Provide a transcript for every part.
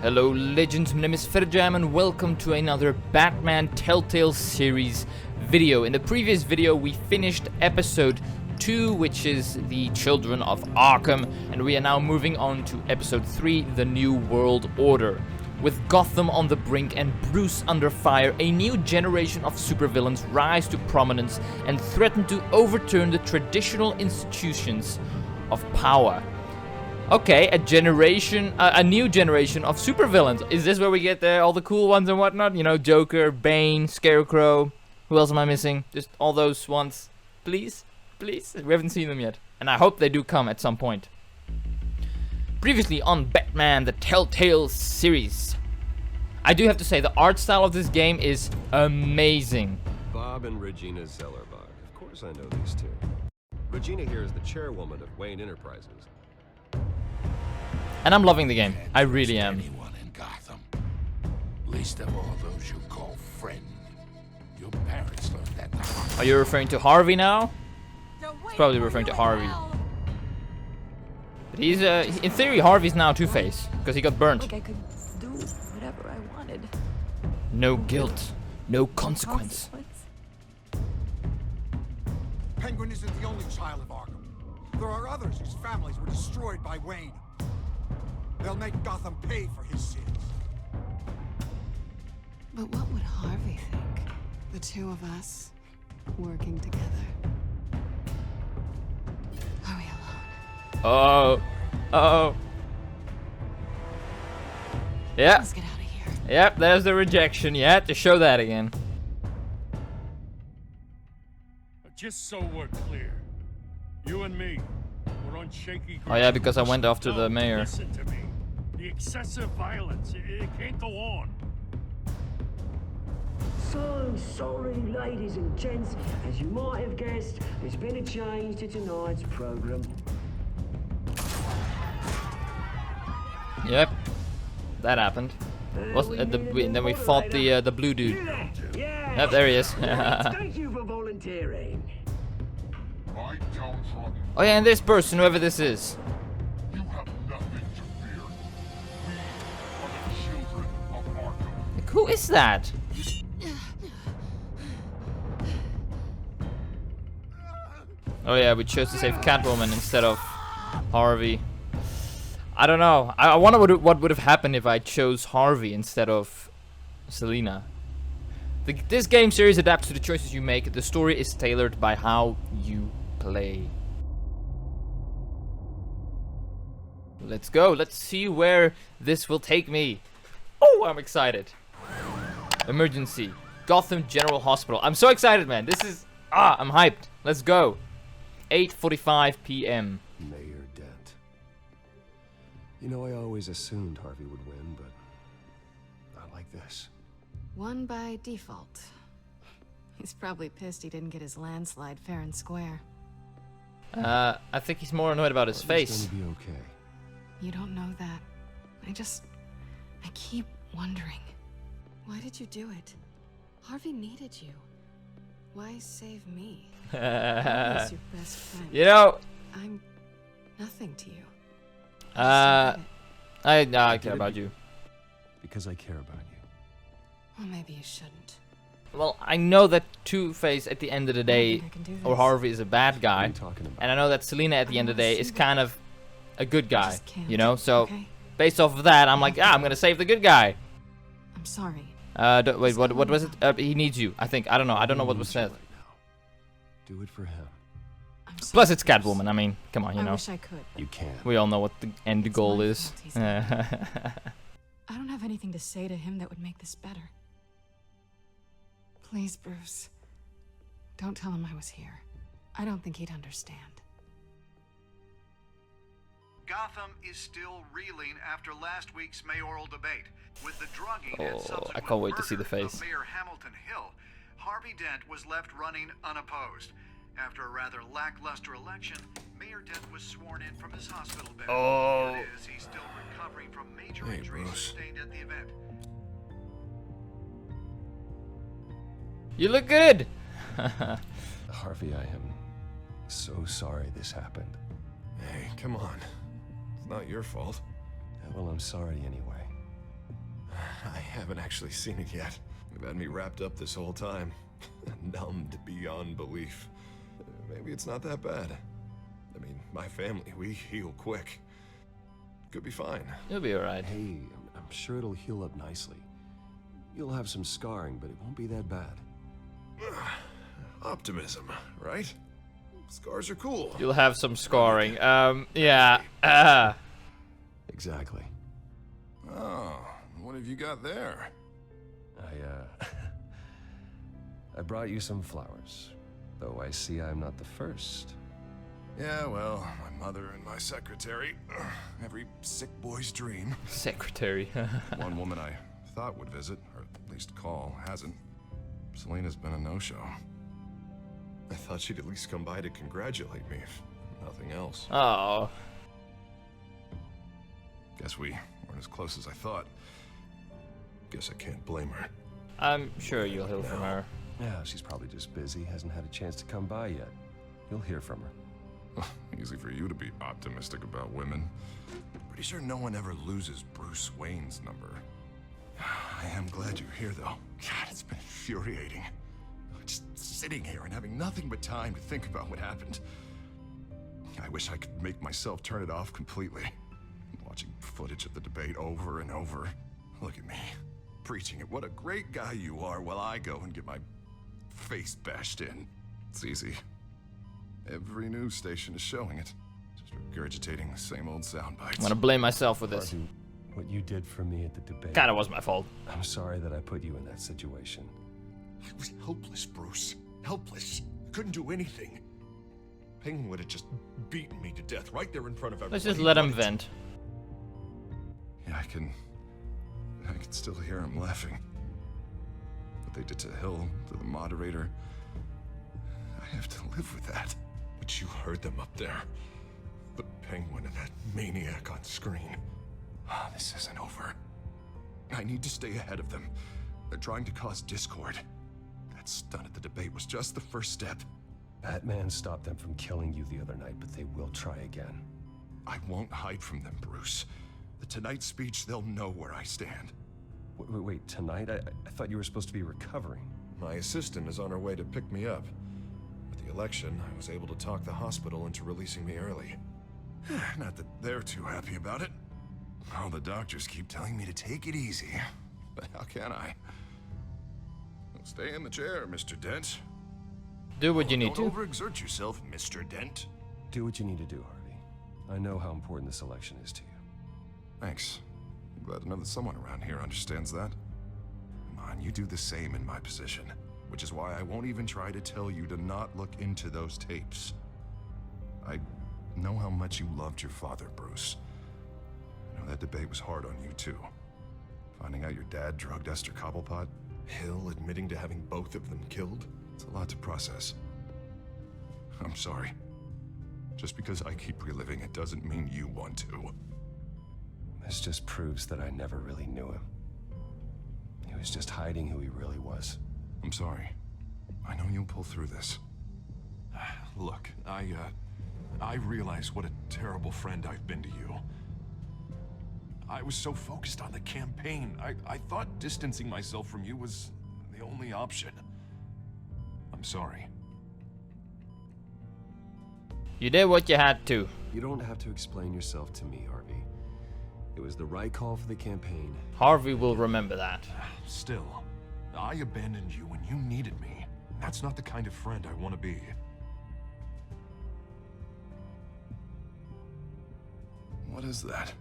Hello legends, my name is Ferjam and welcome to another Batman Telltale Series video. In the previous video we finished episode 2, which is the Children of Arkham, and we are now moving on to episode 3, the New World Order. With Gotham on the brink and Bruce under fire, a new generation of supervillains rise to prominence and threaten to overturn the traditional institutions of power. Okay, a new generation of supervillains. Is this where we get all the cool ones and whatnot? You know, Joker, Bane, Scarecrow. Who else am I missing? Just all those ones. Please? Please? We haven't seen them yet. And I hope they do come at some point. Previously on Batman, the Telltale Series. I do have to say, the art style of this game is amazing. Bob and Regina Zellerbach. Of course I know these two. Regina here is the chairwoman of Wayne Enterprises. And I'm loving the game. I really am. Anyone in Gotham, least of all those you call friend. Your parents learned that the hard way. Are you referring to Harvey now? He's probably referring to Harvey. But he's, in theory, Harvey's now Two-Face, because he got burnt. Like I could do whatever I wanted. No guilt, no consequence. Penguin isn't the only child of Arkham. There are others whose families were destroyed by Wayne. They'll make Gotham pay for his sins. But what would Harvey think? The two of us working together. Are we alone? Oh. Yeah. Let's get out of here. Yep, there's the rejection. You had to show that again. Just so we're clear, you and me, we're on shaky ground. Oh yeah, because I went after the mayor. Listen to me. The excessive violence, it can't go on. So sorry, ladies and gents. As you might have guessed, there's been a change to tonight's program. Yep, that happened. Then we fought the blue dude. Yeah. Yep, there he is. Thank you for volunteering. Oh yeah, and this person, whoever this is. You have nothing to fear. We are the children of Arkham. Like, who is that? Oh yeah, we chose to save Catwoman instead of Harvey. I don't know. I wonder what would have happened if I chose Harvey instead of Selina. This game series adapts to the choices you make. The story is tailored by how you play. Let's go. Let's see where this will take me. Oh, I'm excited. Emergency. Gotham General Hospital. I'm so excited, man. This is... I'm hyped. Let's go. 8:45 p.m. Mayor Dent. You know, I always assumed Harvey would win, but not like this. Won by default. He's probably pissed he didn't get his landslide fair and square. I think he's more annoyed about his face. It's gonna be okay. You don't know that. I keep wondering. Why did you do it? Harvey needed you. Why save me? Harvey's your best friend. You know, I'm nothing to you. I care about you. Because I care about you. Well, maybe you shouldn't. Well, I know that Two-Face at the end of the day, I can do or this. Harvey, is a bad What are guy. you talking about? And I know that Selina at the end of the day is kind of a good guy, just can't, you know? So, okay? based off of that, I'm like, I'm gonna save the good guy. I'm sorry. Wait, what was it? He needs you, I think. I don't know what was said. Right now. Do it for him. I'm sorry. Plus, it's Catwoman. I mean, come on, you I know. wish I could. You can. We all know what the end It's goal my is. fault he's I don't have anything to say to him that would make this better. Please, Bruce. Don't tell him I was here. I don't think he'd understand. Gotham is still reeling after last week's mayoral debate. With the drugging Oh, and I subsequent can't wait to see the murder face. of Mayor Hamilton Hill, Harvey Dent was left running unopposed. After a rather lackluster election, Mayor Dent was sworn in from his hospital bed. Oh. It is, he's still recovering from major Hey, injuries Bruce. sustained at the event. You look good. Harvey, I am so sorry this happened. Hey, come on. It's not your fault. Yeah, well, I'm sorry anyway. haven't actually seen it yet. You've had me wrapped up this whole time. Numbed beyond belief. Maybe it's not that bad. I mean, my family, we heal quick. Could be fine. You'll be alright. Hey, I'm sure it'll heal up nicely. You'll have some scarring, but it won't be that bad. Optimism, right? Scars are cool. You'll have some scarring. Yeah. Exactly. Oh, what have you got there? I brought you some flowers. Though I see I'm not the first. Yeah, well, my mother and my secretary. Every sick boy's dream. Secretary. One woman I thought would visit, or at least call, hasn't. Selena's been a no-show. I thought she'd at least come by to congratulate me, if nothing else. Oh. Guess we weren't as close as I thought. Guess I can't blame her. I'm sure you'll hear from her. Yeah, she's probably just busy, hasn't had a chance to come by yet. You'll hear from her. Easy for you to be optimistic about women. Pretty sure no one ever loses Bruce Wayne's number. I am glad you're here, though. God, it's been infuriating. Just sitting here and having nothing but time to think about what happened. I wish I could make myself turn it off completely. Watching footage of the debate over and over. Look at me, preaching at what a great guy you are while I go and get my face bashed in. It's easy. Every news station is showing it. Just regurgitating the same old sound bites. I'm gonna blame myself for this. Harvey, what you did for me at the debate. Kinda was my fault. I'm sorry that I put you in that situation. I was helpless, Bruce. Helpless. Couldn't do anything. Penguin would have just beaten me to death right there in front of everyone. Let's just let him vent. Yeah, I can still hear him laughing. What they did to Hill, to the moderator. I have to live with that. But you heard them up there. The Penguin and that maniac on screen. This isn't over. I need to stay ahead of them. They're trying to cause discord. That stunt at the debate was just the first step. Batman stopped them from killing you the other night, but they will try again. I won't hide from them, Bruce. The Tonight speech, they'll know where I stand. Wait, tonight? I thought you were supposed to be recovering. My assistant is on her way to pick me up. With the election, I was able to talk the hospital into releasing me early. Not that they're too happy about it. All the doctors keep telling me to take it easy. But how can I? Well, stay in the chair, Mr. Dent. Do what you need to. Don't overexert yourself, Mr. Dent. Do what you need to do, Harvey. I know how important this election is to you. Thanks. I'm glad to know that someone around here understands that. Come on, you do the same in my position. Which is why I won't even try to tell you to not look into those tapes. I know how much you loved your father, Bruce. I know that debate was hard on you, too. Finding out your dad drugged Esther Cobblepot, Hill admitting to having both of them killed? it's a lot to process. I'm sorry. Just because I keep reliving it doesn't mean you want to. This just proves that I never really knew him. He was just hiding who he really was. I'm sorry. I know you'll pull through this. Look, I realize what a terrible friend I've been to you. I was so focused on the campaign. I thought distancing myself from you was the only option. I'm sorry. You did what you had to. You don't have to explain yourself to me, Harvey. It was the right call for the campaign. Harvey will remember that. Still, I abandoned you when you needed me. That's not the kind of friend I want to be. What is that?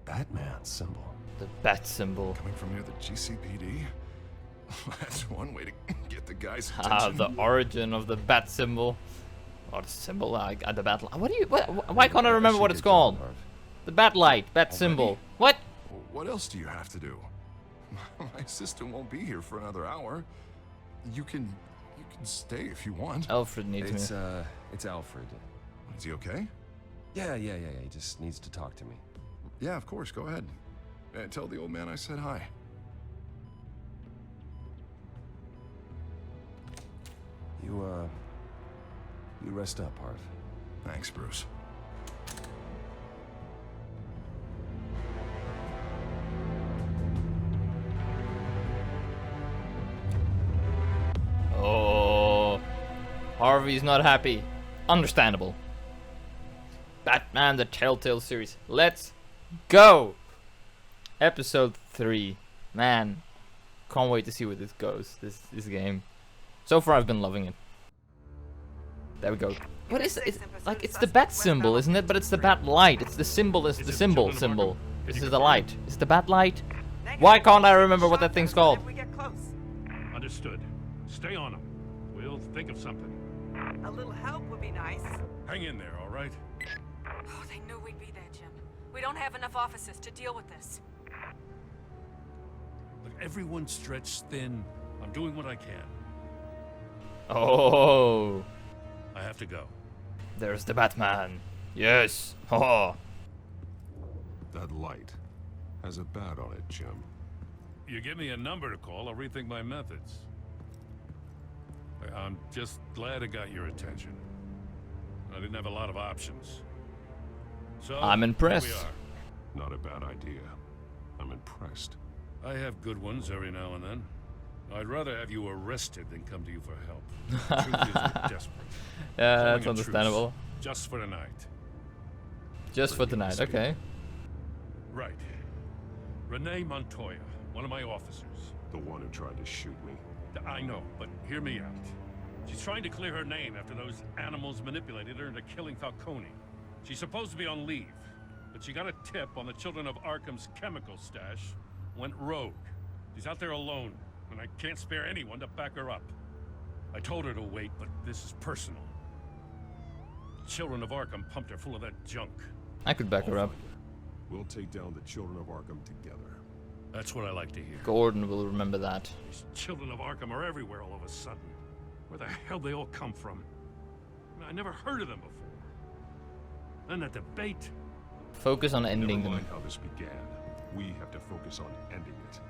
Batman symbol. The bat symbol. Coming from near the GCPD? That's one way to get the guy's Ah, attention. the origin of the bat symbol. Or the symbol at the battle. Why can't I remember what it's called? The bat light, bat symbol. What? What else do you have to do? My assistant won't be here for another hour. You can stay if you want. Alfred needs me. It's Alfred. Is he okay? Yeah. He just needs to talk to me. Yeah, of course. Go ahead. Tell the old man I said hi. You rest up, Harv. Thanks, Bruce. Harvey's not happy. Understandable. Batman the Telltale Series. Let's go! Episode 3. Man, can't wait to see where this goes, this game. So far I've been loving it. There we go. What is it? Like, it's the bat symbol, isn't it? But it's the bat light. It's the symbol, it's the symbol. This is the light. It's the bat light. Why can't I remember what that thing's called? Understood. Stay on them. We'll think of something. A little help would be nice. Hang in there, all right? Oh, they knew we'd be there, Jim. We don't have enough officers to deal with this. Look, everyone's stretched thin. I'm doing what I can. Oh, I have to go. there's the Batman. Yes. Oh. That light has a bat on it, Jim. You give me a number to call, I'll rethink my methods. I'm just glad it got your attention. I didn't have a lot of options. So, I'm impressed. Here we Not a bad idea. I'm impressed. are. I have good ones every now and then. I'd rather have you arrested than come to you for help. Truth is, we're desperate. Yeah, Calling that's a understandable. truce, just for tonight. Just for tonight, okay. Right. Renee Montoya, one of my officers. The one who tried to shoot me. I know, but hear me out. She's trying to clear her name after those animals manipulated her into killing Falcone. She's supposed to be on leave, but she got a tip on the Children of Arkham's chemical stash, went rogue. She's out there alone, and I can't spare anyone to back her up. I told her to wait, but this is personal. Children of Arkham pumped her full of that junk. I could back her up. We'll take down the Children of Arkham together. That's what I like to hear. Gordon will remember that. These Children of Arkham are everywhere all of a sudden. Where the hell they all come from? I never heard of them before. Then that debate. Focus on ending Never them. mind how this began. We have to focus on ending it.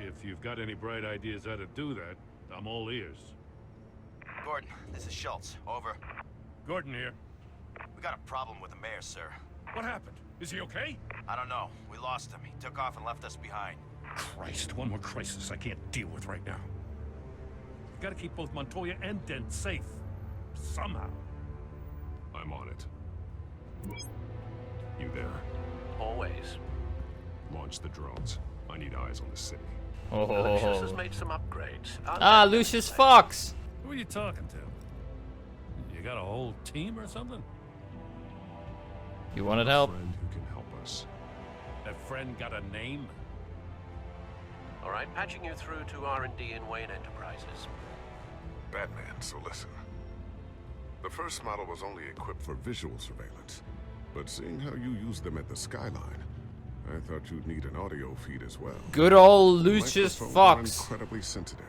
If you've got any bright ideas how to do that, I'm all ears. Gordon, this is Schultz. Over. Gordon here. We got a problem with the mayor, sir. What happened? Is he okay? I don't know. We lost him. He took off and left us behind. Christ, one more crisis I can't deal with right now. We gotta keep both Montoya and Dent safe. Somehow. I'm on it. You there? Always. Launch the drones. I need eyes on the city. Lucius has made some upgrades. Ah, Lucius Fox! Who are you talking to? You got a whole team or something? You wanted help? A friend who can help us. That friend got a name? All right, patching you through to R&D in Wayne Enterprises. Batman, so listen. The first model was only equipped for visual surveillance, but seeing how you use them at the skyline, I thought you'd need an audio feed as well. Good old Lucius Microphones Fox. are incredibly sensitive.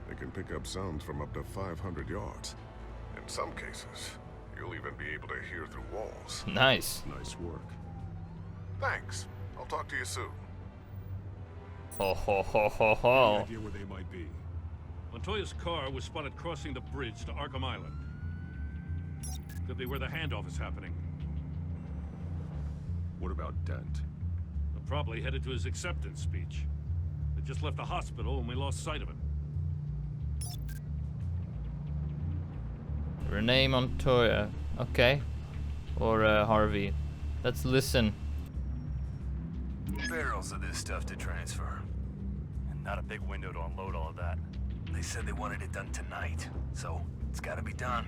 They can pick up sounds from up to 500 yards. In some cases, you'll even be able to hear through walls. Nice. Nice work. Thanks. I'll talk to you soon. Ho ho ho ho Any ho. idea where they might be? Montoya's car was spotted crossing the bridge to Arkham Island. Could be where the handoff is happening. What about Dent? They're probably headed to his acceptance speech. They just left the hospital and we lost sight of him. Renee Montoya. Okay. Or Harvey. Let's listen. Barrels of this stuff to transfer. And not a big window to unload all of that. They said they wanted it done tonight, so it's gotta be done.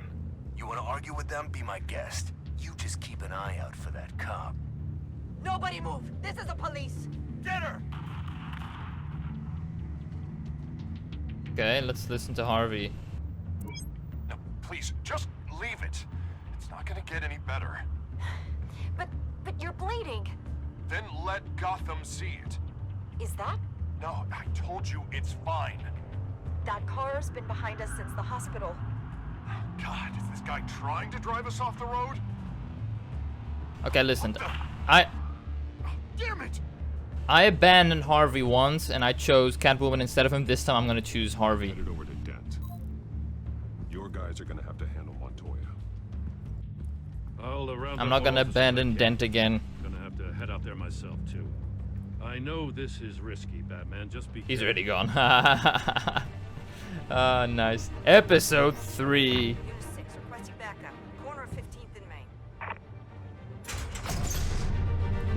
You wanna argue with them? Be my guest. You just keep an eye out for that cop. Nobody move! This is the police! Get her! Okay, let's listen to Harvey. No, please, just leave it. It's not gonna get any better. But you're bleeding. Then let Gotham see it. Is that? No, I told you it's fine. That car's been behind us since the hospital. God, is this guy trying to drive us off the road? Okay, listen. Damn it! I abandoned Harvey once, and I chose Catwoman instead of him. This time I'm gonna choose Harvey. Headed over to Dent. Your guys are gonna have to handle Montoya. I'm not gonna abandon Dent again. Gonna have to head out there myself too. I know this is risky, Batman. Just be. He's already gone. Nice. Episode 3. You 6 or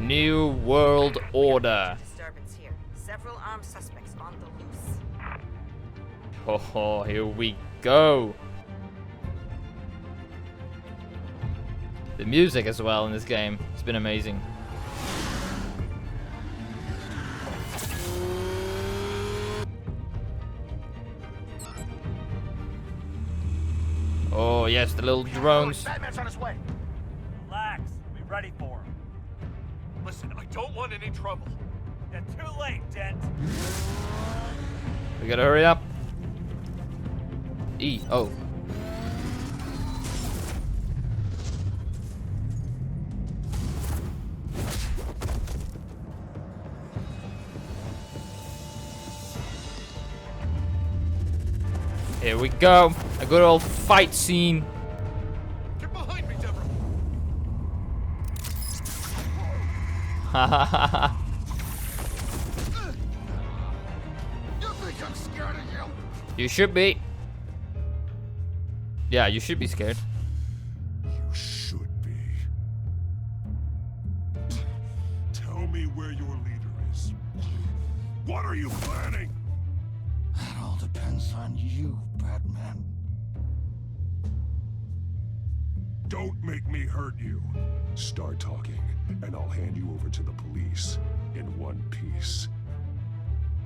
New World Order. Disturbance here. Several armed suspects on the loose. Oh, here we go. The music as well in this game, it's been amazing. Oh yes, the little drones. Batman's on his way. Relax. Be ready for him. Listen, I don't want any trouble. You're too late, Dent. We gotta hurry up. E. Oh. Here we go. A good old fight scene. Get behind me, Deborah. Ha ha ha ha. You think I'm scared of you? You should be. Yeah, you should be scared. You should be. Tell me where your leader is. What are you planning? That all depends on you, Batman. Don't make me hurt you. Start talking, and I'll hand you over to the police in one piece.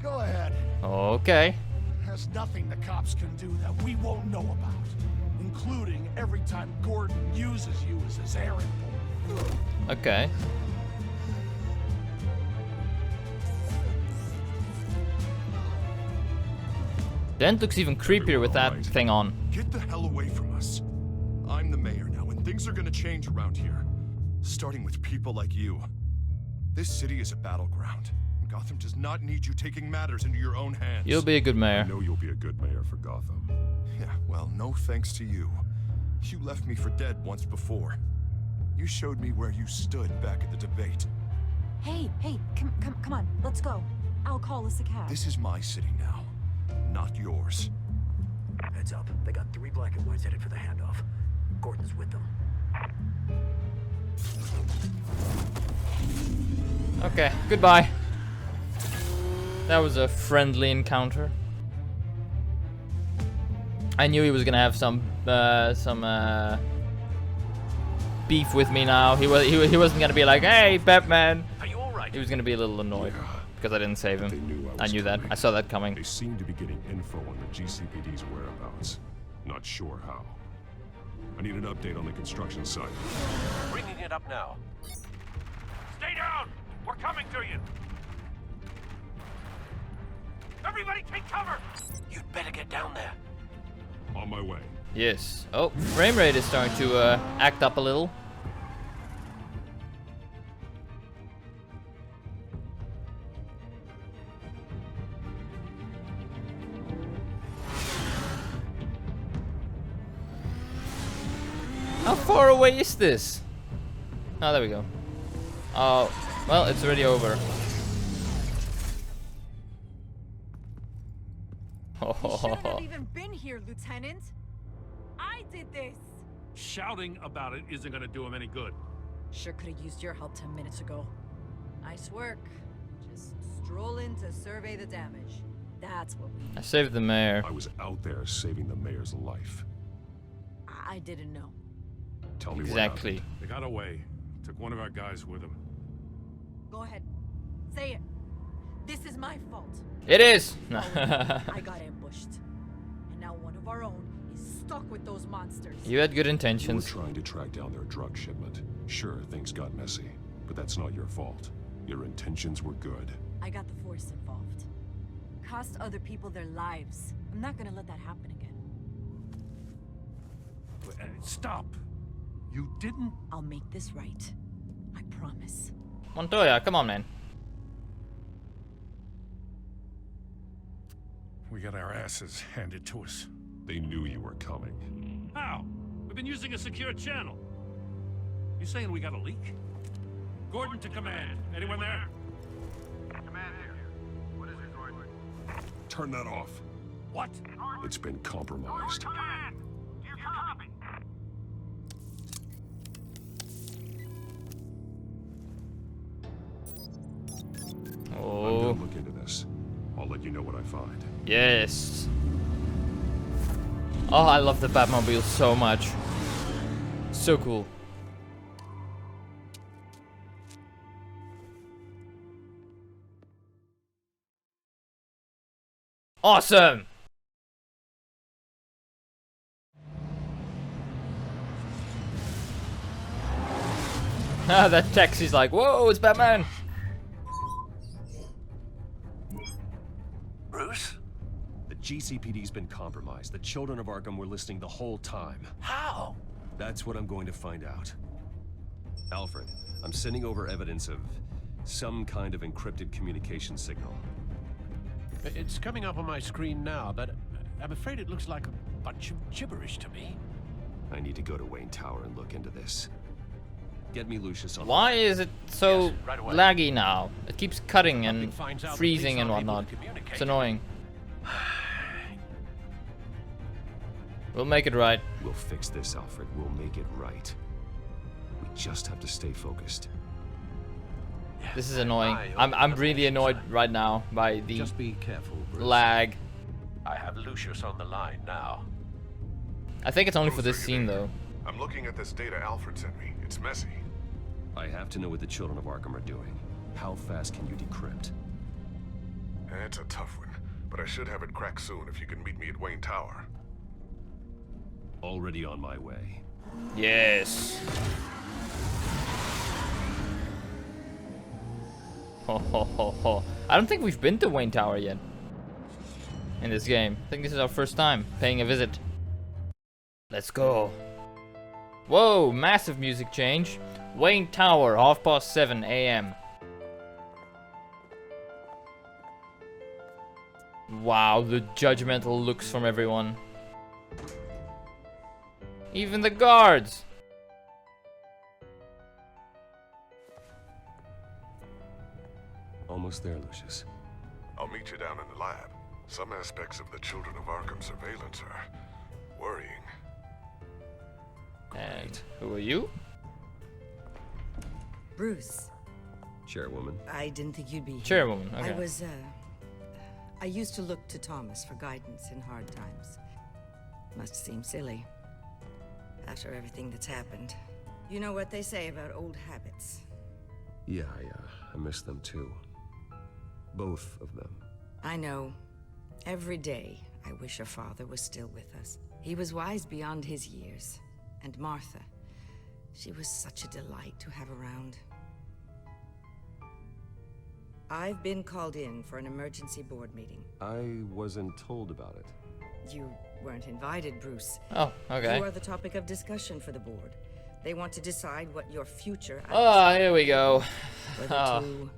Go ahead. Okay. There's nothing the cops can do that we won't know about, including every time Gordon uses you as his errand boy. Okay. Dent looks even creepier with that thing on. Get the hell away from us. I'm the mayor now, and things are gonna change around here. Starting with people like you. This city is a battleground. And Gotham does not need you taking matters into your own hands. You'll be a good I mayor. know you'll be a good mayor for Gotham. Yeah, well, no thanks to you. You left me for dead once before. You showed me where you stood back at the debate. Hey, come on, let's go. I'll call us a cab. This is my city now, not yours. Heads up. They got 3 black and whites headed for the handoff. Gordon's with them. Okay, goodbye. That was a friendly encounter. I knew he was gonna have some beef with me now. He wasn't gonna be like, "Hey, Batman." Are you all right? He was gonna be a little annoyed because I didn't save him. I knew that. I saw that coming. They seem to be getting info on the GCPD's whereabouts. Not sure how. I need an update on the construction site. Bringing it up now. Stay down! We're coming to you! Everybody take cover! You'd better get down there. On my way. Yes. Oh, frame rate is starting to act up a little. How far away is this? Oh, there we go. Oh, well, it's already over. You shouldn't have even been here, Lieutenant. I did this. Shouting about it isn't gonna do him any good. Sure could have used your help 10 minutes ago. Nice work. Just stroll in to survey the damage. That's what we I saved the mayor. I was out there saving the mayor's life. I didn't know. Tell me Exactly. what happened. They got away. Took one of our guys with them. Go ahead. Say it. This is my fault. It is. I got ambushed. And now one of our own is stuck with those monsters. You had good You were intentions. trying to track down their drug shipment. Sure, things got messy, but that's not your fault. Your intentions were good. I got the Force involved. Cost other people their lives. I'm not gonna let that happen again. Stop! You didn't... I'll make this right. I promise. Montoya, come on, man. We got our asses handed to us. They knew you were coming. How? We've been using a secure channel. You saying we got a leak? Gordon to command. Anyone there? Command here. What is it, Gordon? Turn that off. What? It's been compromised. Command! You copy? I'm Oh. gonna look into this. I'll let you know what I find. Yes. Oh, I love the Batmobile so much. So cool. Awesome! Ah, that taxi's like, whoa, it's Batman! Bruce? The GCPD's been compromised. The children of Arkham were listening the whole time. How? That's what I'm going to find out. Alfred, I'm sending over evidence of some kind of encrypted communication signal. It's coming up on my screen now, but I'm afraid it looks like a bunch of gibberish to me. I need to go to Wayne Tower and look into this. Get me Lucius on. Why is it so Yes, right away. laggy now? It keeps cutting and finds out the freezing police and aren't able whatnot. to communicate. It's annoying. We'll make it right. We'll fix this, Alfred. We'll make it right. We just have to stay focused. This is annoying. I'm really annoyed right now by the Just be careful, Bruce. lag. I have Lucius on the line now. I think it's only for this scene though. I'm looking at this data Alfred sent me. It's messy. I have to know what the children of Arkham are doing. How fast can you decrypt? It's a tough one, but I should have it cracked soon if you can meet me at Wayne Tower. Already on my way. Yes. Ho ho ho ho. I don't think we've been to Wayne Tower yet in this game. I think this is our first time paying a visit. Let's go. Whoa, massive music change. Wayne Tower, 7:30 a.m. Wow, the judgmental looks from everyone. Even the guards. Almost there, Lucius. I'll meet you down in the lab. Some aspects of the Children of Arkham surveillance are worrying. And who are you? Bruce. Chairwoman. I didn't think you'd be here. Chairwoman, okay. I used to look to Thomas for guidance in hard times. Must seem silly. After everything that's happened. You know what they say about old habits. Yeah, I miss them too. Both of them. I know. Every day, I wish your father was still with us. He was wise beyond his years. And Martha, she was such a delight to have around. I've been called in for an emergency board meeting. I wasn't told about it. You weren't invited, Bruce. Oh, okay. You are the topic of discussion for the board. They want to decide what your future... Oh, here we go. Whether Oh. to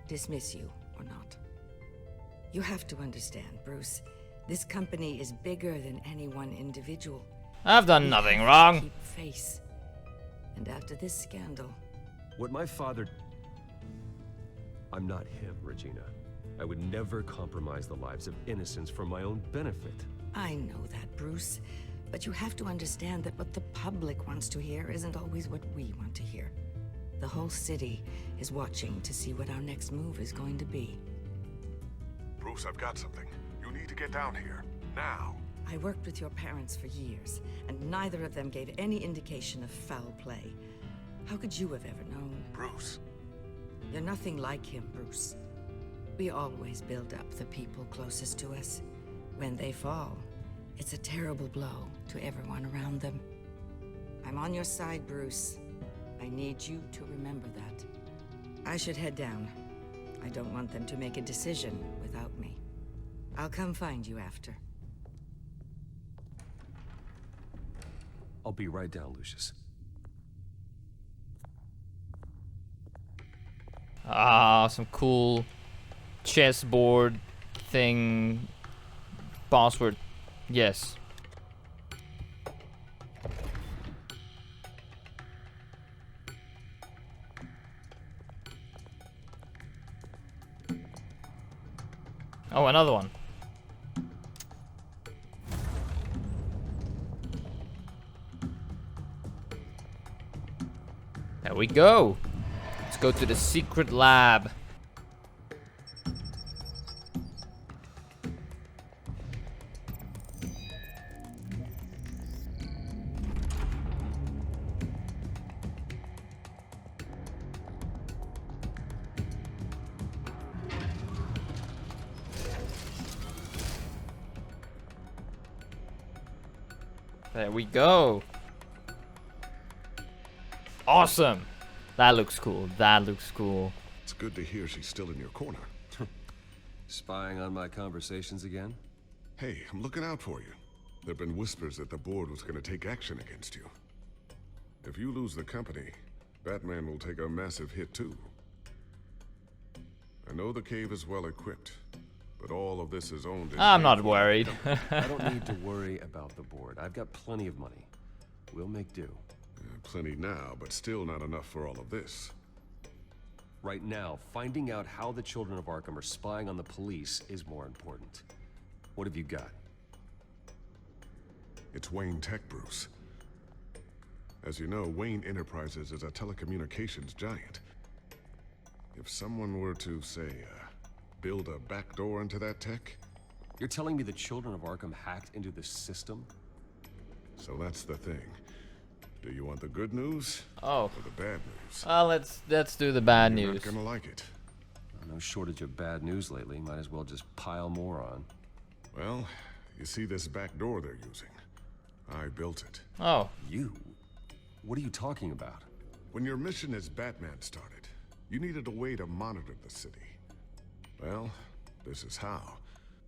dismiss you or not. You have to understand, Bruce. This company is bigger than any one individual. I've done We nothing have to wrong. Keep face. And after this scandal... What my father... I'm not him, Regina. I would never compromise the lives of innocents for my own benefit. I know that, Bruce. But you have to understand that what the public wants to hear isn't always what we want to hear. The whole city is watching to see what our next move is going to be. Bruce, I've got something. You need to get down here. Now. I worked with your parents for years, and neither of them gave any indication of foul play. How could you have ever known? Bruce. You're nothing like him, Bruce. We always build up the people closest to us. When they fall, it's a terrible blow to everyone around them. I'm on your side, Bruce. I need you to remember that. I should head down. I don't want them to make a decision without me. I'll come find you after. I'll be right down, Lucius. Ah, some cool chessboard thing. Password. Yes. Oh, another one. There we go. Let's go to the secret lab. There we go. Awesome. That looks cool. That looks cool. It's good to hear she's still in your corner. Spying on my conversations again? Hey, I'm looking out for you. There've been whispers that the board was going to take action against you. If you lose the company, Batman will take a massive hit too. I know the cave is well equipped, but all of this is owned in I'm not worried. I don't need to worry about the board. I've got plenty of money. We'll make do. Plenty now, but still not enough for all of this. Right now, finding out how the children of Arkham are spying on the police is more important. What have you got? It's Wayne Tech, Bruce. As you know, Wayne Enterprises is a telecommunications giant. If someone were to, say, build a backdoor into that tech... You're telling me the children of Arkham hacked into the system? So that's the thing. Do you want the good news? Oh. Or the bad news? Let's do the bad You're news. not gonna like it. No shortage of bad news lately. Might as well just pile more on. Well, you see this back door they're using? I built it. Oh. You? What are you talking about? When your mission as Batman started, you needed a way to monitor the city. Well, this is how.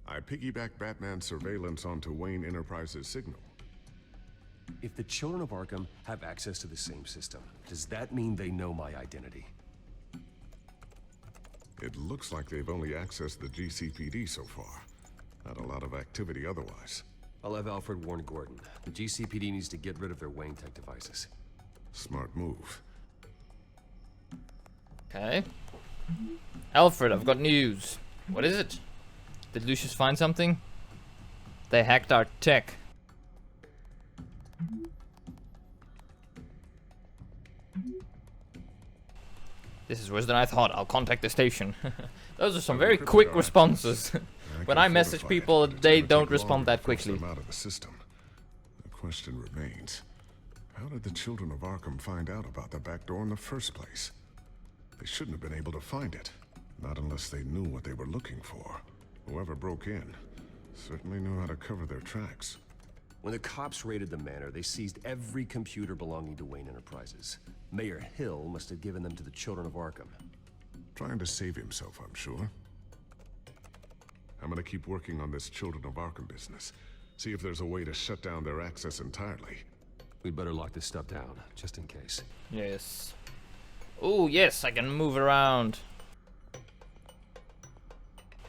I piggybacked Batman's surveillance onto Wayne Enterprises' signal. If the children of Arkham have access to the same system, does that mean they know my identity? It looks like they've only accessed the GCPD so far. Not a lot of activity otherwise. I'll have Alfred warn Gordon. The GCPD needs to get rid of their Wayne Tech devices. Smart move. Okay. Alfred, I've got news. What is it? Did Lucius find something? They hacked our tech. This is worse than I thought. I'll contact the station. Those are some very quick responses. When I message people, they don't respond that quickly. Out of the system. The question remains: how did the children of Arkham find out about the back door in the first place? They shouldn't have been able to find it. Not unless they knew what they were looking for. Whoever broke in certainly knew how to cover their tracks. When the cops raided the manor, they seized every computer belonging to Wayne Enterprises. Mayor Hill must have given them to the children of Arkham. Trying to save himself, I'm sure. I'm gonna keep working on this Children of Arkham business. See if there's a way to shut down their access entirely. We'd better lock this stuff down, just in case. Yes. Oh, yes, I can move around.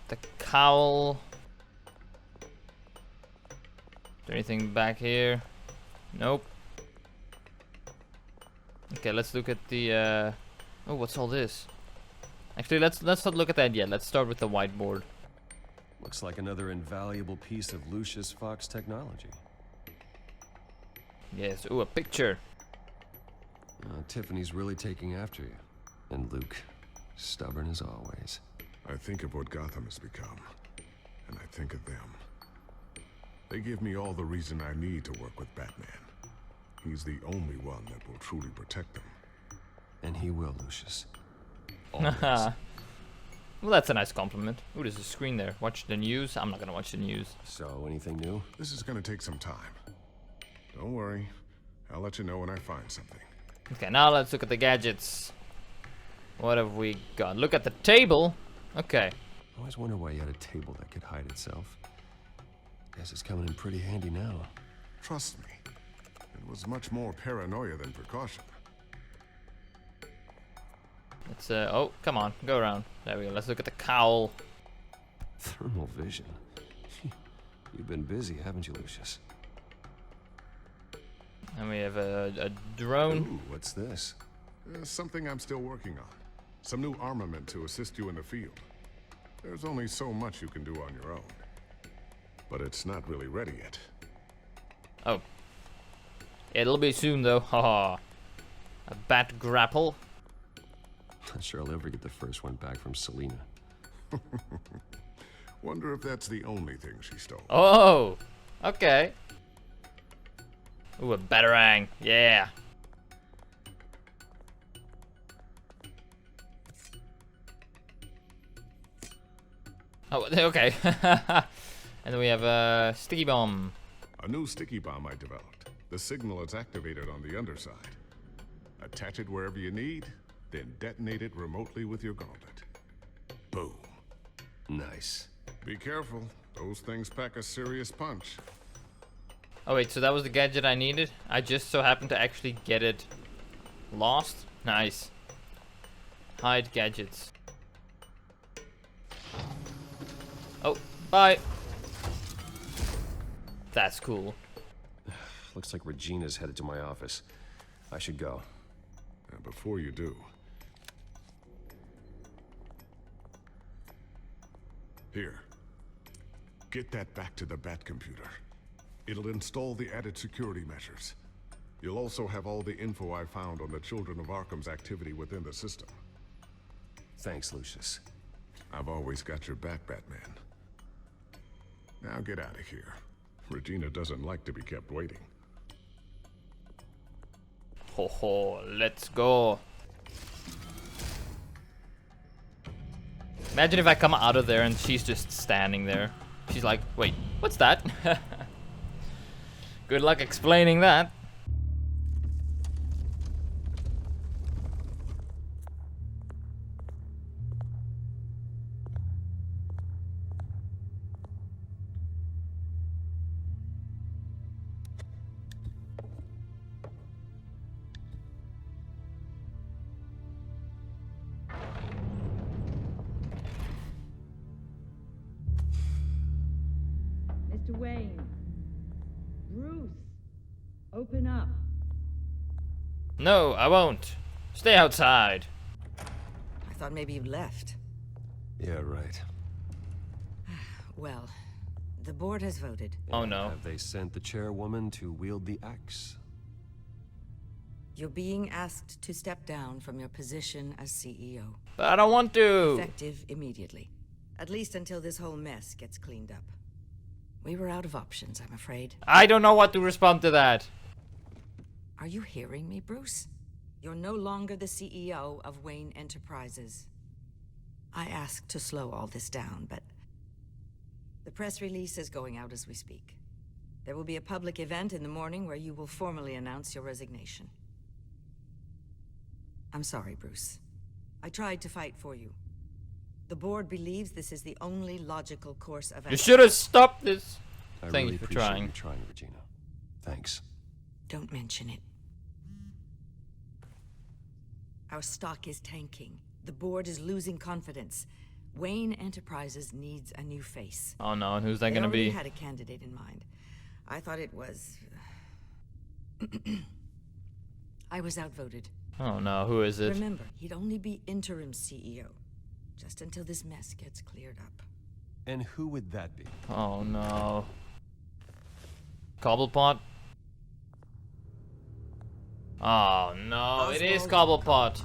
The cowl. Is there anything back here? Nope. Okay, let's look at the oh, what's all this? Actually, let's not look at that yet. Let's start with the whiteboard. Looks like another invaluable piece of Lucius Fox technology. Yes. Ooh, a picture. Tiffany's really taking after you. And Luke, stubborn as always. I think of what Gotham has become, and I think of them. They give me all the reason I need to work with Batman. He's the only one that will truly protect them. And he will, Lucius. Well, that's a nice compliment. Ooh, there's a screen there. Watch the news. I'm not gonna watch the news. So, anything new? This is gonna take some time. Don't worry. I'll let you know when I find something. Okay, now let's look at the gadgets. What have we got? Look at the table. Okay. I always wonder why you had a table that could hide itself. Guess it's coming in pretty handy now. Trust me. It was much more paranoia than precaution. Let's oh, come on, go around. There we go. Let's look at the cowl. Thermal vision. You've been busy, haven't you, Lucius? And we have a drone. Ooh, what's this? Something I'm still working on. Some new armament to assist you in the field. There's only so much you can do on your own. But it's not really ready yet. Oh. It'll be soon, though. Haha. A bat grapple. Not sure I'll ever get the first one back from Selina. Wonder if that's the only thing she stole. Oh, okay. Ooh, a batarang. Yeah. Oh, okay. And then we have a sticky bomb. A new sticky bomb I developed. The signal is activated on the underside. Attach it wherever you need, then detonate it remotely with your gauntlet. Boom. Nice. Be careful. Those things pack a serious punch. Oh wait, so that was the gadget I needed? I just so happened to actually get it lost? Nice. Hide gadgets. Oh, bye. That's cool. Looks like Regina's headed to my office. I should go. And before you do... Here. Get that back to the Bat computer. It'll install the added security measures. You'll also have all the info I found on the Children of Arkham's activity within the system. Thanks, Lucius. I've always got your back, Batman. Now get out of here. Regina doesn't like to be kept waiting. Ho ho, let's go. Imagine if I come out of there and she's just standing there. She's like, wait, what's that? Good luck explaining that. Mr. Wayne. Bruce. Open up. No, I won't. Stay outside. I thought maybe you left. Yeah, right. Well, the board has voted. Oh no. Have they sent the chairwoman to wield the axe? You're being asked to step down from your position as CEO. But I don't want to. Effective immediately. At least until this whole mess gets cleaned up. We were out of options, I'm afraid. I don't know what to respond to that. Are you hearing me, Bruce? You're no longer the CEO of Wayne Enterprises. I asked to slow all this down, but the press release is going out as we speak. There will be a public event in the morning where you will formally announce your resignation. I'm sorry, Bruce. I tried to fight for you. The board believes this is the only logical course of action. You should have stopped this. I Thank really you for appreciate trying. you trying, Regina. Thanks. Don't mention it. Our stock is tanking. The board is losing confidence. Wayne Enterprises needs a new face. Oh no, and who's that gonna I already be? had a candidate in mind. I thought it was... I was outvoted. Oh no, who is it? Remember, he'd only be interim CEO. Just until this mess gets cleared up. And who would that be? Oh no. Cobblepot? Oh no, it is Cobblepot.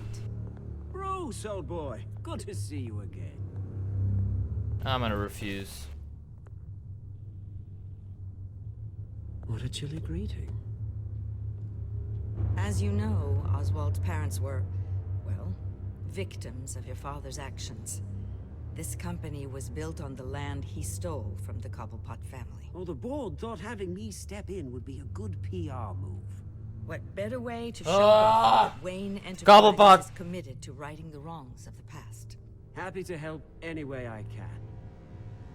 Bruce, old boy. Good to see you again. I'm gonna refuse. What a chilly greeting. As you know, Oswald's parents were, well, victims of your father's actions. This company was built on the land he stole from the Cobblepot family. Well, the board thought having me step in would be a good PR move. What better way to show off that Wayne Enterprises Cobblepot is committed to righting the wrongs of the past? Happy to help any way I can.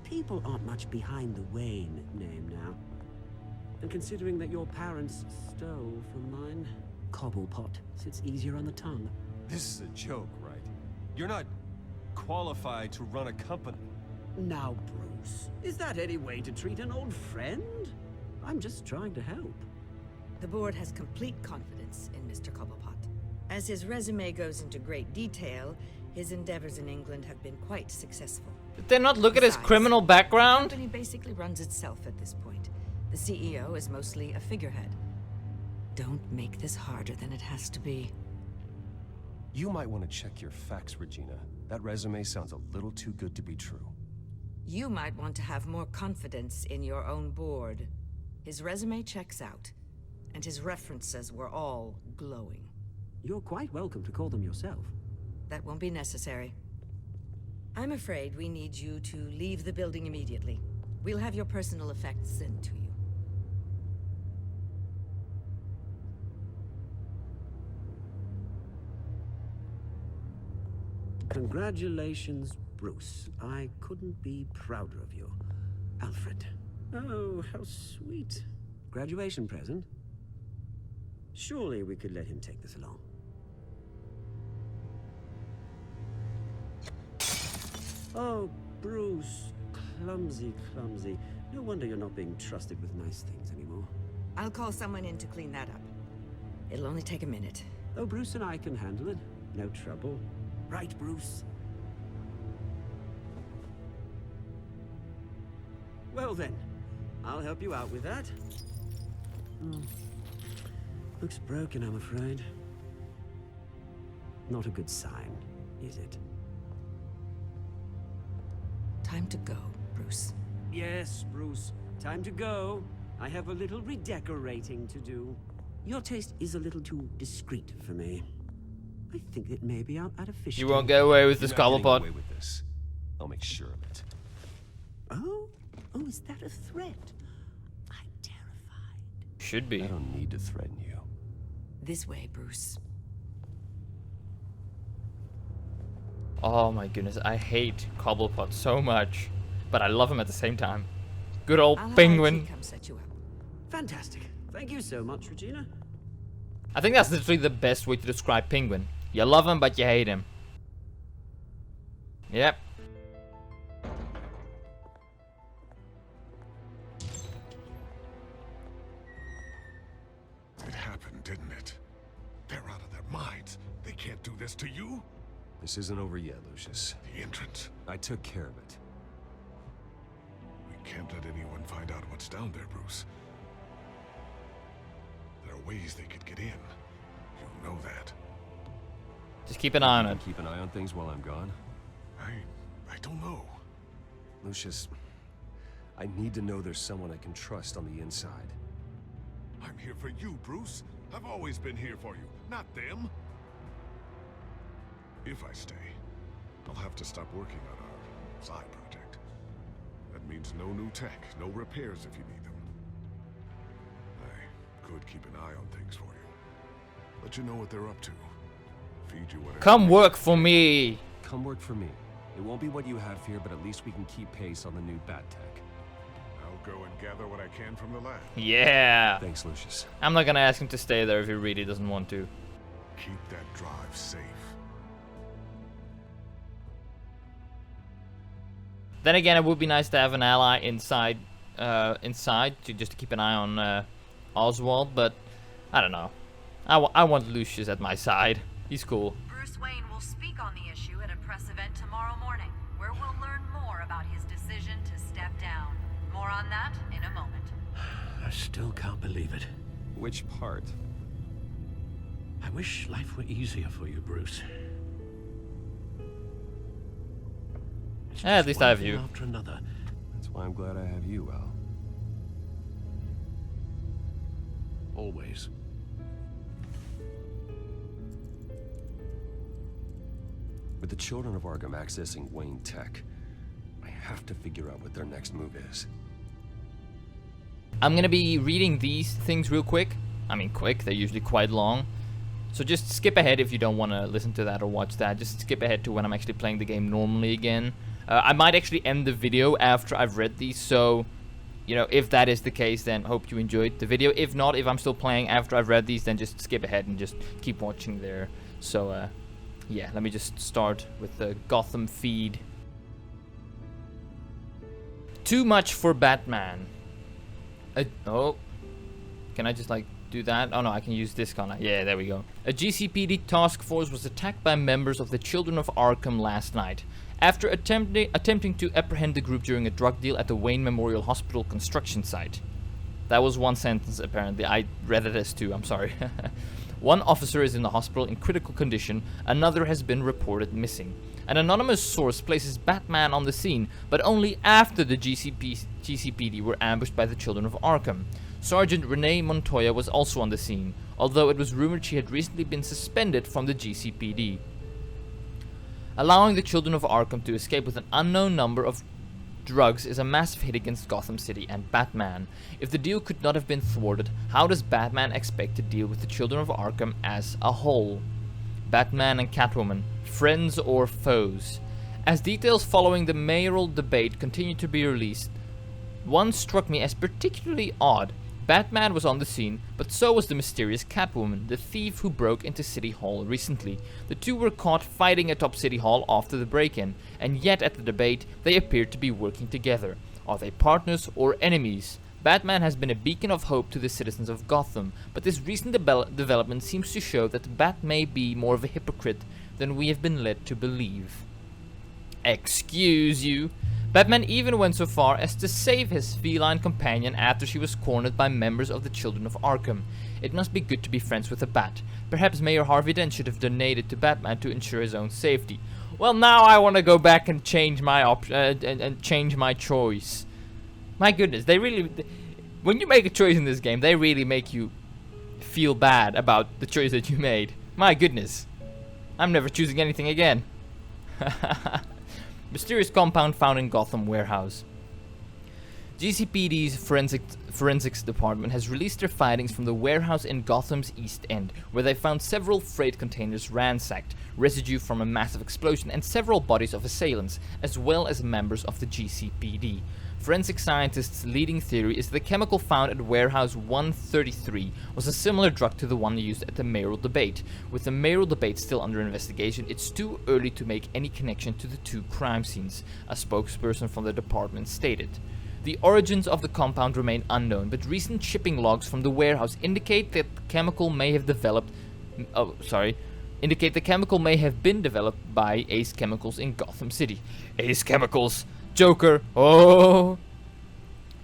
People aren't much behind the Wayne name now. And considering that your parents stole from mine, Cobblepot sits easier on the tongue. This is a joke, right? You're not qualified to run a company. Now, Bruce, is that any way to treat an old friend? I'm just trying to help. The board has complete confidence in Mr. Cobblepot. As his resume goes into great detail, his endeavors in England have been quite successful. Did they not look at his criminal background? The company basically runs itself at this point. The CEO is mostly a figurehead. Don't make this harder than it has to be. You might want to check your facts, Regina. That resume sounds a little too good to be true. You might want to have more confidence in your own board. His resume checks out, and his references were all glowing. You're quite welcome to call them yourself. That won't be necessary. I'm afraid we need you to leave the building immediately. We'll have your personal effects sent to you. Congratulations, Bruce. I couldn't be prouder of you. Alfred. Oh, how sweet. Graduation present? Surely we could let him take this along. Oh, Bruce. Clumsy, clumsy. No wonder you're not being trusted with nice things anymore. I'll call someone in to clean that up. It'll only take a minute. Oh, Bruce and I can handle it. No trouble. Right, Bruce? Well then, I'll help you out with that. Looks broken, I'm afraid. Not a good sign, is it? Time to go, Bruce. Yes, Bruce. Time to go. I have a little redecorating to do. Your taste is a little too discreet for me. I think it may be out at a fish. You won't get away with this, You're not getting Cobblepot. away with this. I'll make sure of it. Oh? Oh, is that a threat? Should be. I don't need to threaten you. This way, Bruce. Oh my goodness, I hate Cobblepot so much, but I love him at the same time. Good old penguin. Come set you up. Fantastic. Thank you so much, Regina. I think that's literally the best way to describe Penguin. You love him, but you hate him. Yep. It happened, didn't it? They're out of their minds. They can't do this to you? This isn't over yet, Lucius. The entrance. I took care of it. We can't let anyone find out what's down there, Bruce. There are ways they could get in. You know that. Just keep an eye on it. Keep an eye on things while I'm gone. I don't know. Lucius, I need to know there's someone I can trust on the inside. I'm here for you, Bruce. I've always been here for you, not them. If I stay, I'll have to stop working on our side project. That means no new tech, no repairs if you need them. I could keep an eye on things for you. Let you know what they're up to. Feed you whatever. Come work for me. Come work for me. It won't be what you have here, but at least we can keep pace on the new bat tech. I'll go and gather what I can from the lab. Yeah. Thanks, Lucius. I'm not gonna ask him to stay there if he really doesn't want to. Keep that drive safe. Then again, it would be nice to have an ally inside, just to keep an eye on Oswald. But I don't know. I want Lucius at my side. He's cool. Bruce Wayne will speak on the issue at a press event tomorrow morning, where we'll learn more about his decision to step down. More on that in a moment. I still can't believe it. Which part? I wish life were easier for you, Bruce. It's At just least one I have thing you. after another. That's why I'm glad I have you, Al. Always. With the children of Arkham accessing Wayne Tech, I have to figure out what their next move is. I'm gonna be reading these things real quick. I mean quick, they're usually quite long. So just skip ahead if you don't want to listen to that or watch that. Just skip ahead to when I'm actually playing the game normally again. I might actually end the video after I've read these, so, you know, if that is the case, then hope you enjoyed the video. If not, if I'm still playing after I've read these, then just skip ahead and just keep watching there. So, yeah, let me just start with the Gotham feed. Too much for Batman. Oh, can I just like do that? Oh no, I can use this, can't I? Yeah, there we go. A GCPD task force was attacked by members of the Children of Arkham last night. After attempting to apprehend the group during a drug deal at the Wayne Memorial Hospital construction site. That was one sentence apparently. I read it as two, I'm sorry. One officer is in the hospital in critical condition, another has been reported missing. An anonymous source places Batman on the scene, but only after the GCPD were ambushed by the Children of Arkham. Sergeant Renee Montoya was also on the scene, although it was rumored she had recently been suspended from the GCPD. Allowing the Children of Arkham to escape with an unknown number of drugs is a massive hit against Gotham City and Batman. If the deal could not have been thwarted, how does Batman expect to deal with the Children of Arkham as a whole? Batman and Catwoman friends or foes. As details following the mayoral debate continue to be released, one struck me as particularly odd. Batman was on the scene, but so was the mysterious Catwoman, the thief who broke into City Hall recently. The two were caught fighting atop City Hall after the break-in, and yet at the debate they appeared to be working together. Are they partners or enemies? Batman has been a beacon of hope to the citizens of Gotham, but this recent development seems to show that Bat may be more of a hypocrite than we have been led to believe. Excuse you. Batman even went so far as to save his feline companion after she was cornered by members of the Children of Arkham. It must be good to be friends with a bat. Perhaps Mayor Harvey Dent should have donated to Batman to ensure his own safety. Well, now I want to go back and change my change my choice. My goodness, they really... When you make a choice in this game, they really make you feel bad about the choice that you made. My goodness. I'm never choosing anything again. Mysterious compound found in Gotham warehouse. GCPD's forensics department has released their findings from the warehouse in Gotham's East End, where they found several freight containers ransacked, residue from a massive explosion, and several bodies of assailants, as well as members of the GCPD. Forensic scientists' leading theory is that the chemical found at warehouse 133 was a similar drug to the one used at the mayoral debate. With the mayoral debate still under investigation, it's too early to make any connection to the two crime scenes, a spokesperson from the department stated. The origins of the compound remain unknown, but recent shipping logs from the warehouse indicate that the chemical may have been developed by Ace Chemicals in Gotham City. Ace Chemicals! Joker! Oh!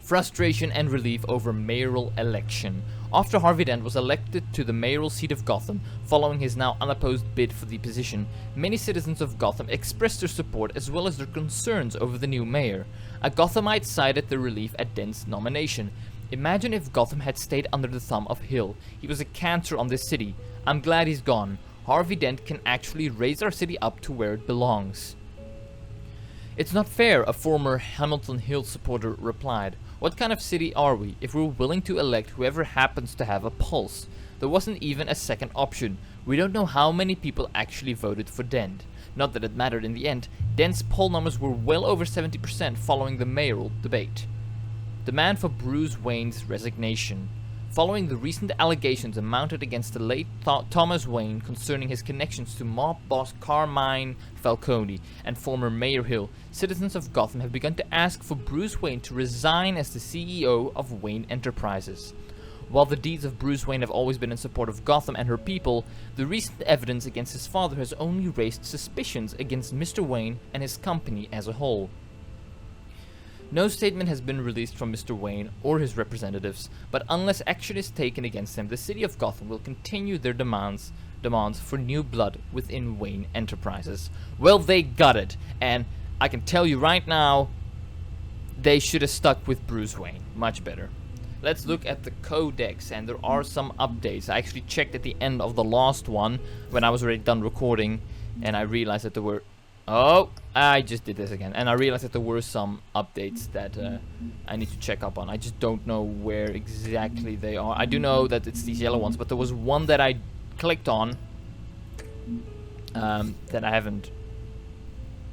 Frustration and relief over mayoral election. After Harvey Dent was elected to the mayoral seat of Gotham, following his now unopposed bid for the position, many citizens of Gotham expressed their support as well as their concerns over the new mayor. A Gothamite cited the relief at Dent's nomination. Imagine if Gotham had stayed under the thumb of Hill. He was a cancer on this city. I'm glad he's gone. Harvey Dent can actually raise our city up to where it belongs. It's not fair, a former Hamilton Hill supporter replied. What kind of city are we if we're willing to elect whoever happens to have a pulse? There wasn't even a second option. We don't know how many people actually voted for Dent. Not that it mattered in the end. Dent's poll numbers were well over 70% following the mayoral debate. Demand for Bruce Wayne's resignation. Following the recent allegations mounted against the late Thomas Wayne concerning his connections to mob boss Carmine Falcone and former Mayor Hill, citizens of Gotham have begun to ask for Bruce Wayne to resign as the CEO of Wayne Enterprises. While the deeds of Bruce Wayne have always been in support of Gotham and her people, the recent evidence against his father has only raised suspicions against Mr. Wayne and his company as a whole. No statement has been released from Mr. Wayne or his representatives, but unless action is taken against them, the city of Gotham will continue their demands for new blood within Wayne Enterprises. Well, they got it, and I can tell you right now, they should have stuck with Bruce Wayne. Much better. Let's look at the codex, and there are some updates. I actually checked at the end of the last one when I was already done recording, and I realized that there were... Oh, I just did this again. And I realized that there were some updates that I need to check up on. I just don't know where exactly they are. I do know that it's these yellow ones, but there was one that I clicked on that I haven't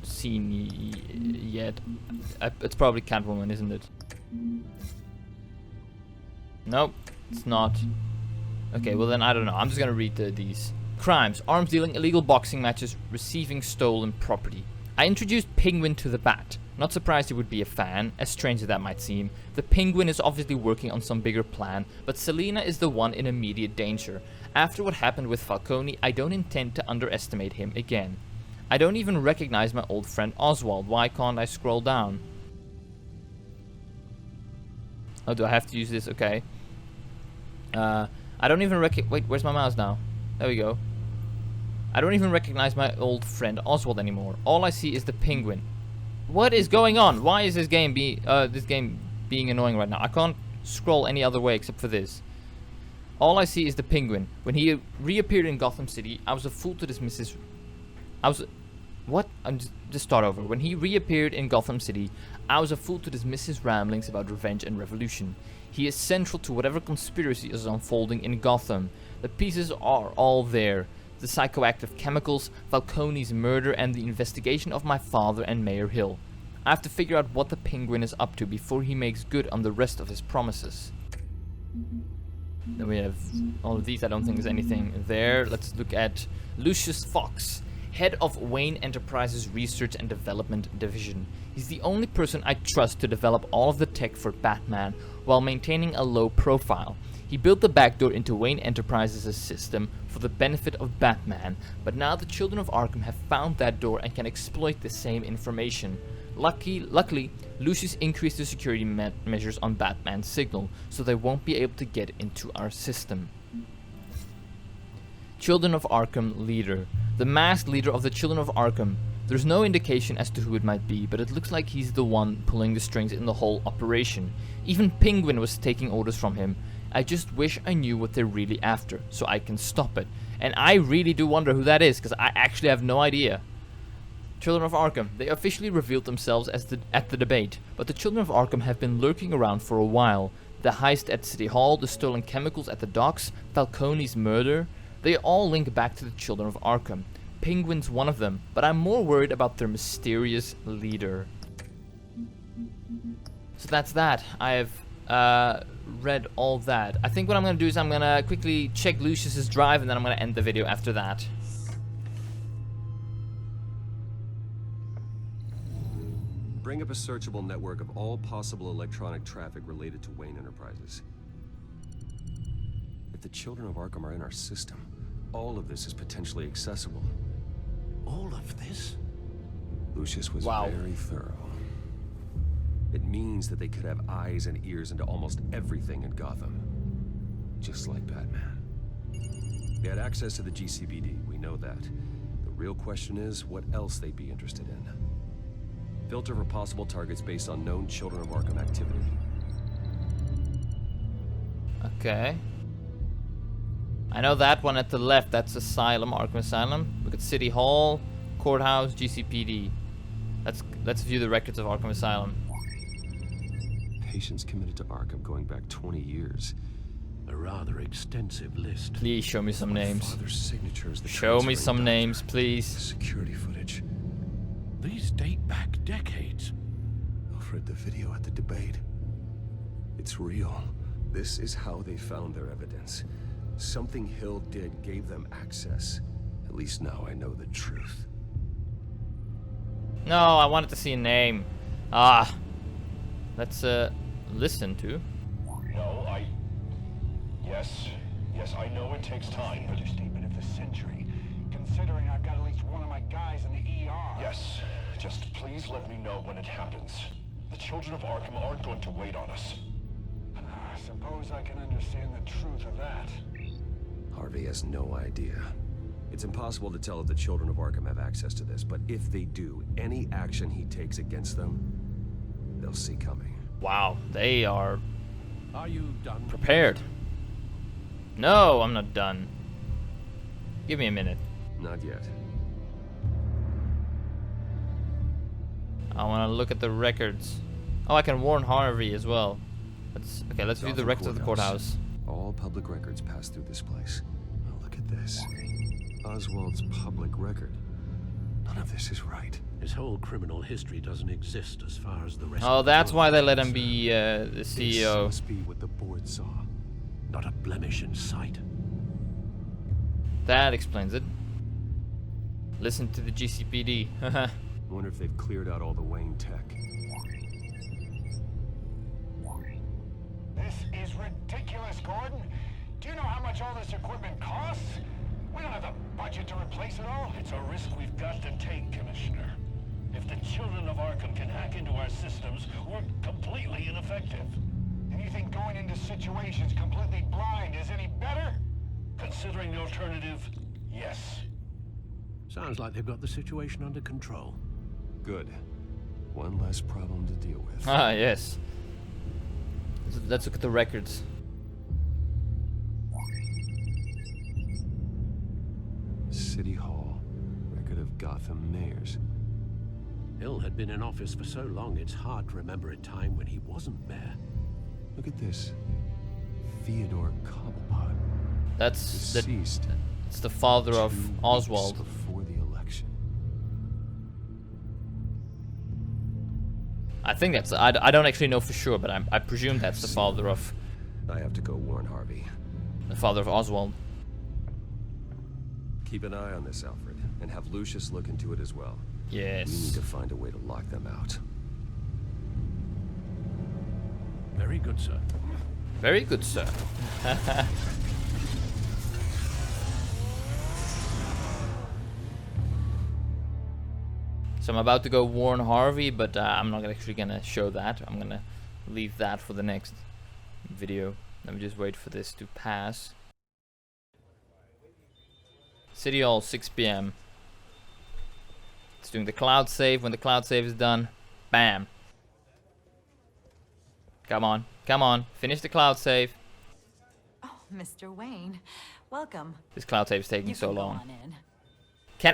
seen yet. It's probably Catwoman, isn't it? Nope, it's not. Okay, well then I don't know. I'm just gonna read these. Crimes, arms dealing, illegal boxing matches, receiving stolen property. I introduced Penguin to the Bat. Not surprised he would be a fan, as strange as that might seem. The Penguin is obviously working on some bigger plan, but Selina is the one in immediate danger. After what happened with Falcone, I don't intend to underestimate him again. I don't even recognize my old friend Oswald. Why can't I scroll down? Oh, do I have to use this? Okay. I don't even wait, where's my mouse now? There we go. I don't even recognize my old friend Oswald anymore. All I see is the Penguin. What is going on? Why is this game being annoying right now? I can't scroll any other way except for this. All I see is the Penguin. When he reappeared in Gotham City, I was a fool to dismiss his... What? Just start over. When he reappeared in Gotham City, I was a fool to dismiss his ramblings about revenge and revolution. He is central to whatever conspiracy is unfolding in Gotham. The pieces are all there. the psychoactive chemicals, Falcone's murder, and the investigation of my father and Mayor Hill. I have to figure out what the Penguin is up to before he makes good on the rest of his promises. Then we have all of these. I don't think there's anything there. Let's look at Lucius Fox, head of Wayne Enterprises Research and Development Division. He's the only person I trust to develop all of the tech for Batman while maintaining a low profile. He built the backdoor into Wayne Enterprises' system for the benefit of Batman, but now the children of Arkham have found that door and can exploit the same information. Luckily, Lucius increased the security measures on Batman's signal, so they won't be able to get into our system. Children of Arkham leader. The masked leader of the Children of Arkham. There's no indication as to who it might be, but it looks like he's the one pulling the strings in the whole operation. Even Penguin was taking orders from him. I just wish I knew what they're really after, so I can stop it. And I really do wonder who that is, because I actually have no idea. Children of Arkham. They officially revealed themselves at the debate, but the Children of Arkham have been lurking around for a while. The heist at City Hall, the stolen chemicals at the docks, Falcone's murder, they all link back to the Children of Arkham. Penguin's one of them, but I'm more worried about their mysterious leader. So that's that. I have read all that. I think what I'm going to do is I'm going to quickly check Lucius's drive, and then I'm going to end the video after that. Bring up a searchable network of all possible electronic traffic related to Wayne Enterprises. If the Children of Arkham are in our system, all of this is potentially accessible. All of this? Lucius was very thorough. It means that they could have eyes and ears into almost everything in Gotham. Just like Batman. They had access to the GCPD, we know that. The real question is what else they'd be interested in. Filter for possible targets based on known Children of Arkham activity. Okay. I know that one at the left, that's Asylum, Arkham Asylum. Look at City Hall, Courthouse, GCPD. Let's view the records of Arkham Asylum. Patients committed to Arkham going back 20 years. A rather extensive list. Please show me some names. Father's signatures, the show me some names, please. Security footage. These date back decades. I've read the video at the debate. It's real. This is how they found their evidence. Something Hill did gave them access. At least now I know the truth. No, I wanted to see a name. Let's listen to. No, Yes, I know it takes time. Understatement of the century, considering I've got at least one of my guys in the ER. Yes, just please let me know when it happens. The Children of Arkham aren't going to wait on us. I suppose I can understand the truth of that. Harvey has no idea. It's impossible to tell if the Children of Arkham have access to this, but if they do, any action he takes against them, they'll see coming. Wow, they are you done? Prepared. No, I'm not done. Give me a minute. Not yet. I want to look at the records. Oh, I can warn Harvey as well. Let's view the records of the courthouse. All public records pass through this place. Oh, look at this. Oswald's public record. None of this is right. His whole criminal history doesn't exist as far as the rest. Oh, that's why they let him be the CEO. This must be what the board saw. Not a blemish in sight. That explains it. Listen to the GCPD. Wonder if they've cleared out all the Wayne tech. This is ridiculous, Gordon. Do you know how much all this equipment costs? We don't have the budget to replace it all. It's a risk we've got to take, Commissioner. If the Children of Arkham can hack into our systems, we're completely ineffective. And you think going into situations completely blind is any better? Considering the alternative, yes. Sounds like they've got the situation under control. Good. One less problem to deal with. Ah, yes. Let's look at the records. City Hall. Record of Gotham mayors. Hill had been in office for so long, it's hard to remember a time when he wasn't mayor. Look at this. Theodore Cobblepot. That's deceased. It's the father of Oswald. Before the election. I think that's... I don't actually know for sure, but I presume that's the father of... I have to go warn Harvey. The father of Oswald. Keep an eye on this, Alfred, and have Lucius look into it as well. Yes. We need to find a way to lock them out. Very good, sir. Very good, sir. So I'm about to go warn Harvey, but I'm not actually gonna show that. I'm gonna leave that for the next video. Let me just wait for this to pass. City Hall, 6 PM. It's doing the cloud save. When the cloud save is done, bam. Come on, come on, finish the cloud save. Oh, Mr. Wayne, welcome. This cloud save is taking so long. Go on in.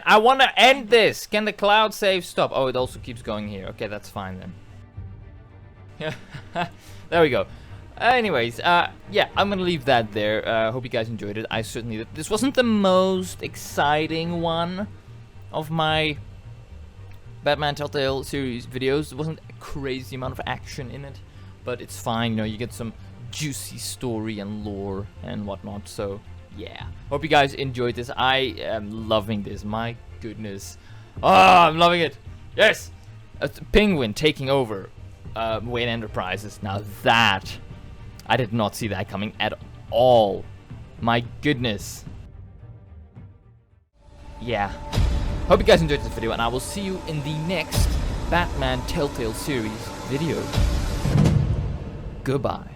I want to end this. Can the cloud save stop? Oh, it also keeps going here. Okay, that's fine then. There we go. Anyways, yeah, I'm gonna leave that there. Hope you guys enjoyed it. I certainly did. This wasn't the most exciting one of my Batman Telltale series videos. There wasn't a crazy amount of action in it, but it's fine. You know, you get some juicy story and lore and whatnot. So yeah, hope you guys enjoyed this. I am loving this. My goodness, I'm loving it. Yes, Penguin taking over Wayne Enterprises. Now that I did not see that coming at all. My goodness. Yeah. Hope you guys enjoyed this video, and I will see you in the next Batman Telltale Series video. Goodbye.